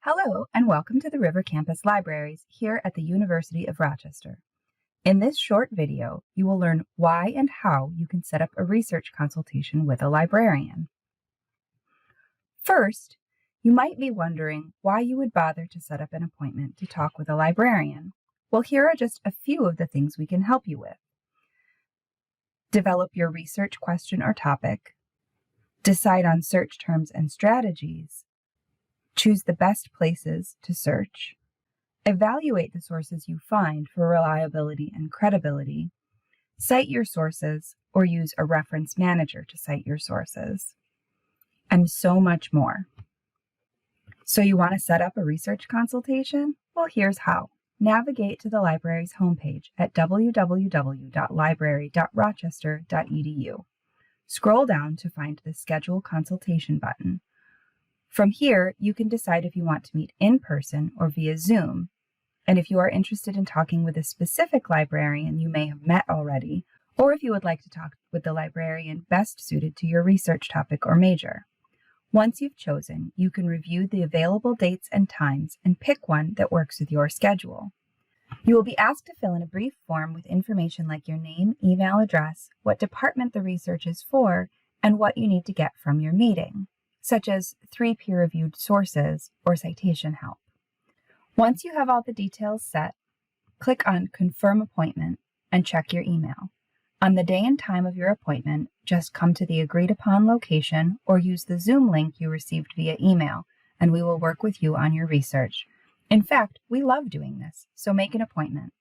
Hello, and welcome to the River Campus Libraries here at the University of Rochester. In this short video, you will learn why and how you can set up a research consultation with a librarian. First, you might be wondering why you would bother to set up an appointment to talk with a librarian. Well, here are just a few of the things we can help you with. Develop your research question or topic. Decide on search terms and strategies. Choose the best places to search. Evaluate the sources you find for reliability and credibility. Cite your sources or use a reference manager to cite your sources. And so much more. So you want to set up a research consultation? Well, here's how. Navigate to the library's homepage at www.library.rochester.edu. Scroll down to find the Schedule Consultation button. From here, you can decide if you want to meet in person or via Zoom. And if you are interested in talking with a specific librarian you may have met already, or if you would like to talk with the librarian best suited to your research topic or major. Once you've chosen, you can review the available dates and times and pick one that works with your schedule. You will be asked to fill in a brief form with information like your name, email address, what department the research is for, and what you need to get from your meeting, such as 3 peer-reviewed sources or citation help. Once you have all the details set, click on Confirm Appointment and check your email. On the day and time of your appointment, just come to the agreed-upon location or use the Zoom link you received via email, and we will work with you on your research. In fact, we love doing this, so make an appointment.